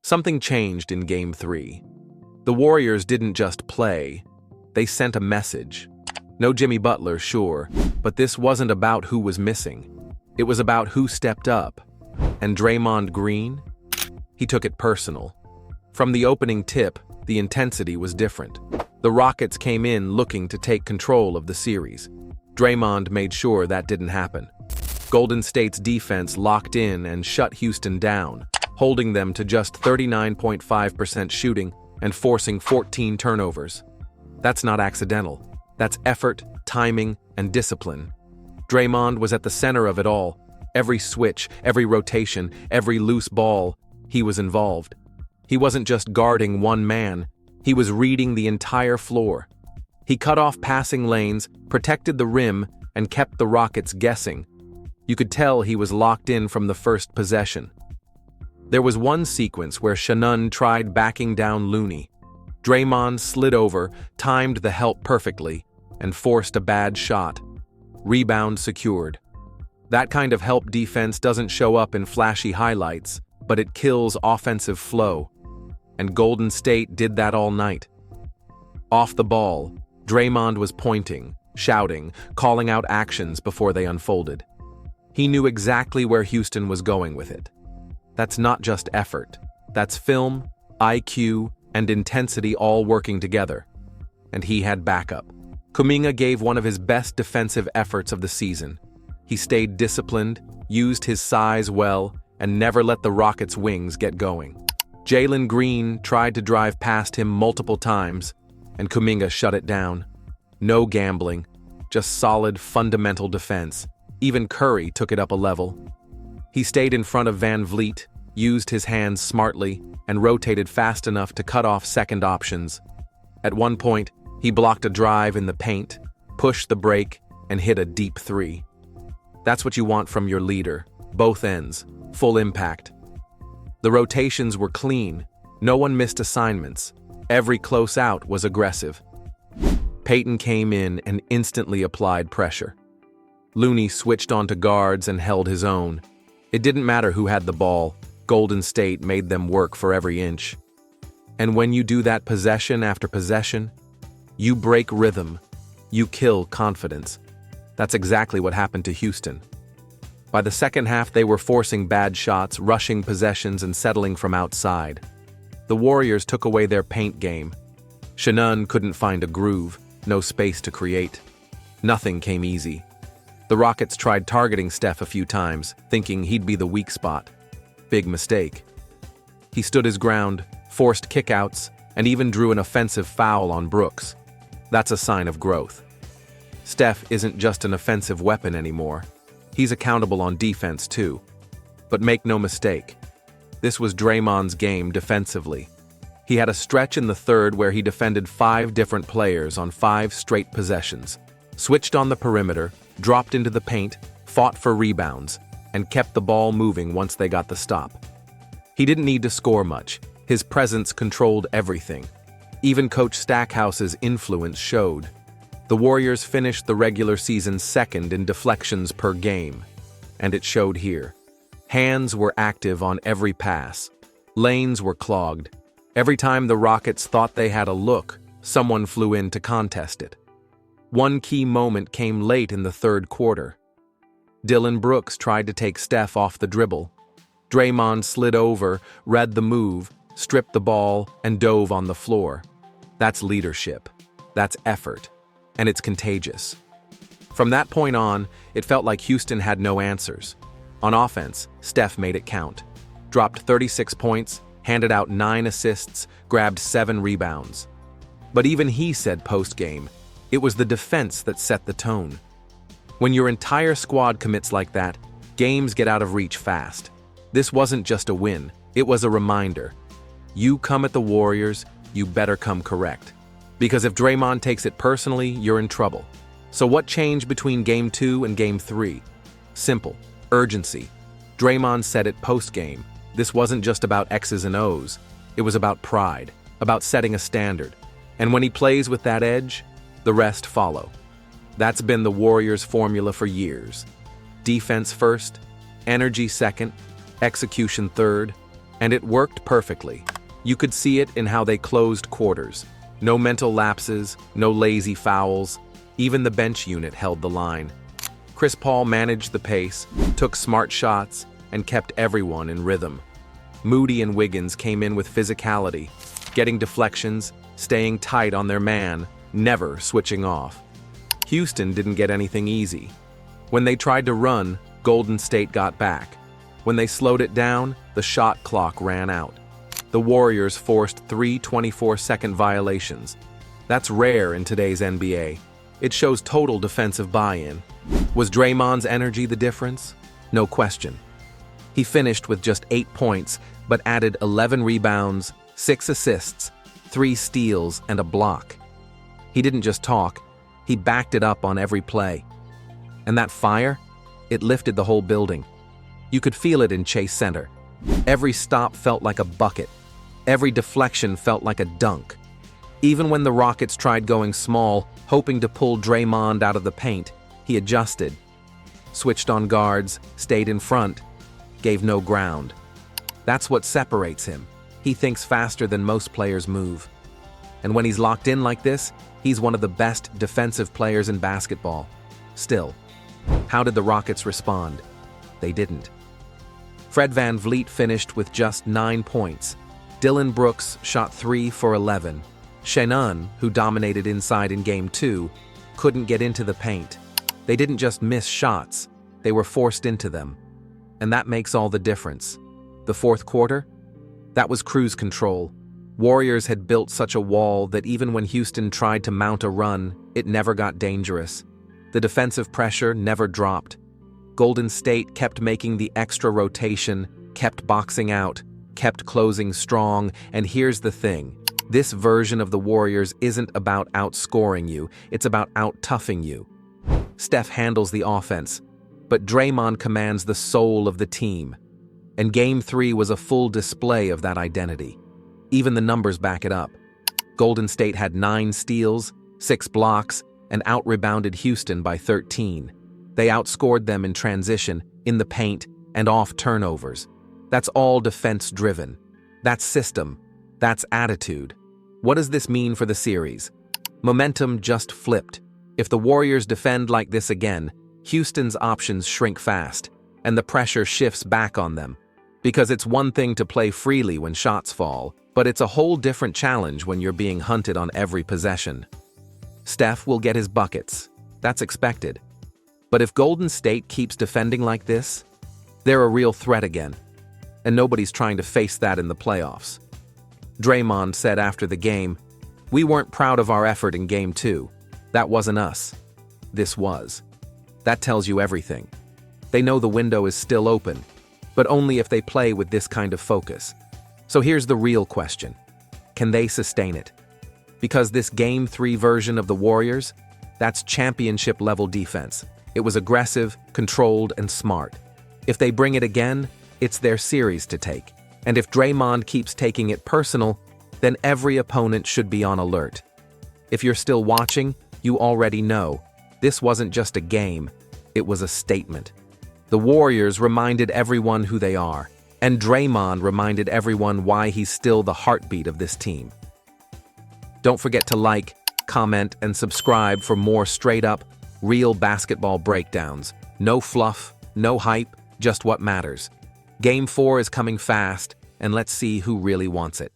Something changed in Game 3. The Warriors didn't just play, they sent a message. No Jimmy Butler, sure, but this wasn't about who was missing. It was about who stepped up. And Draymond Green? He took it personal. From the opening tip, the intensity was different. The Rockets came in looking to take control of the series. Draymond made sure that didn't happen. Golden State's defense locked in and shut Houston down, holding them to just 39.5% shooting and forcing 14 turnovers. That's not accidental. That's effort, timing, and discipline. Draymond was at the center of it all. Every switch, every rotation, every loose ball, he was involved. He wasn't just guarding one man, he was reading the entire floor. He cut off passing lanes, protected the rim, and kept the Rockets guessing. You could tell he was locked in from the first possession. There was one sequence where Shannon tried backing down Looney. Draymond slid over, timed the help perfectly, and forced a bad shot. Rebound secured. That kind of help defense doesn't show up in flashy highlights, but it kills offensive flow. And Golden State did that all night. Off the ball, Draymond was pointing, shouting, calling out actions before they unfolded. He knew exactly where Houston was going with it. That's not just effort. That's film, IQ, and intensity all working together. And he had backup. Kuminga gave one of his best defensive efforts of the season. He stayed disciplined, used his size well, and never let the Rockets' wings get going. Draymond Green tried to drive past him multiple times, and Kuminga shut it down. No gambling, just solid, fundamental defense. Even Curry took it up a level. He stayed in front of Van Vliet, used his hands smartly, and rotated fast enough to cut off second options. At one point, he blocked a drive in the paint, pushed the break, and hit a deep three. That's what you want from your leader, both ends, full impact. The rotations were clean, no one missed assignments, every closeout was aggressive. Payton came in and instantly applied pressure. Looney switched onto guards and held his own. It didn't matter who had the ball, Golden State made them work for every inch. And when you do that possession after possession, you break rhythm, you kill confidence. That's exactly what happened to Houston. By the second half, they were forcing bad shots, rushing possessions, and settling from outside. The Warriors took away their paint game. Shannon couldn't find a groove, no space to create. Nothing came easy. The Rockets tried targeting Steph a few times, thinking he'd be the weak spot. Big mistake. He stood his ground, forced kickouts, and even drew an offensive foul on Brooks. That's a sign of growth. Steph isn't just an offensive weapon anymore. He's accountable on defense too. But make no mistake, this was Draymond's game defensively. He had a stretch in the third where he defended 5 different players on 5 straight possessions, switched on the perimeter, dropped into the paint, fought for rebounds, and kept the ball moving once they got the stop. He didn't need to score much. His presence controlled everything. Even Coach Stackhouse's influence showed. The Warriors finished the regular season second in deflections per game, and it showed here. Hands were active on every pass. Lanes were clogged. Every time the Rockets thought they had a look, someone flew in to contest it. One key moment came late in the third quarter. Dillon Brooks tried to take Steph off the dribble. Draymond slid over, read the move, stripped the ball, and dove on the floor. That's leadership. That's effort. And it's contagious. From that point on, it felt like Houston had no answers. On offense, Steph made it count. Dropped 36 points, handed out 9 assists, grabbed 7 rebounds. But even he said post-game, it was the defense that set the tone. When your entire squad commits like that, games get out of reach fast. This wasn't just a win, it was a reminder. You come at the Warriors, you better come correct. Because if Draymond takes it personally, you're in trouble. So what changed between Game 2 and Game 3? Simple. Urgency. Draymond said it post-game. This wasn't just about X's and O's. It was about pride, about setting a standard. And when he plays with that edge, the rest follow. That's been the Warriors' formula for years. Defense first, energy second, execution third. And it worked perfectly. You could see it in how they closed quarters. No mental lapses, no lazy fouls. Even the bench unit held the line. Chris Paul managed the pace, took smart shots, and kept everyone in rhythm. Moody and Wiggins came in with physicality, getting deflections, staying tight on their man, never switching off. Houston didn't get anything easy. When they tried to run, Golden State got back. When they slowed it down, the shot clock ran out. The Warriors forced 3 24-second violations. That's rare in today's NBA. It shows total defensive buy-in. Was Draymond's energy the difference? No question. He finished with just 8 points, but added 11 rebounds, 6 assists, 3 steals, and a block. He didn't just talk, he backed it up on every play. And that fire? It lifted the whole building. You could feel it in Chase Center. Every stop felt like a bucket. Every deflection felt like a dunk. Even when the Rockets tried going small, hoping to pull Draymond out of the paint, he adjusted. Switched on guards, stayed in front, gave no ground. That's what separates him. He thinks faster than most players move. And when he's locked in like this, he's one of the best defensive players in basketball. Still, how did the Rockets respond? They didn't. Fred VanVleet finished with just 9 points. Dylan Brooks shot 3 for 11. Shannon, who dominated inside in Game 2, couldn't get into the paint. They didn't just miss shots, they were forced into them. And that makes all the difference. The fourth quarter? That was cruise control. Warriors had built such a wall that even when Houston tried to mount a run, it never got dangerous. The defensive pressure never dropped. Golden State kept making the extra rotation, kept boxing out, kept closing strong, and here's the thing. This version of the Warriors isn't about outscoring you, it's about out-toughing you. Steph handles the offense, but Draymond commands the soul of the team. And Game 3 was a full display of that identity. Even the numbers back it up. Golden State had 9 steals, 6 blocks, and out-rebounded Houston by 13. They outscored them in transition, in the paint, and off turnovers. That's all defense-driven. That's system. That's attitude. What does this mean for the series? Momentum just flipped. If the Warriors defend like this again, Houston's options shrink fast, and the pressure shifts back on them. Because it's one thing to play freely when shots fall, but it's a whole different challenge when you're being hunted on every possession. Steph will get his buckets. That's expected. But if Golden State keeps defending like this, they're a real threat again. And nobody's trying to face that in the playoffs. Draymond said after the game, "We weren't proud of our effort in Game 2. That wasn't us. This was." That tells you everything. They know the window is still open, but only if they play with this kind of focus. So here's the real question. Can they sustain it? Because this Game 3 version of the Warriors, that's championship-level defense. It was aggressive, controlled, and smart. If they bring it again, it's their series to take. And if Draymond keeps taking it personal, then every opponent should be on alert. If you're still watching, you already know. This wasn't just a game, it was a statement. The Warriors reminded everyone who they are, and Draymond reminded everyone why he's still the heartbeat of this team. Don't forget to like, comment, and subscribe for more straight-up, real basketball breakdowns. No fluff, no hype, just what matters. Game 4 is coming fast, and let's see who really wants it.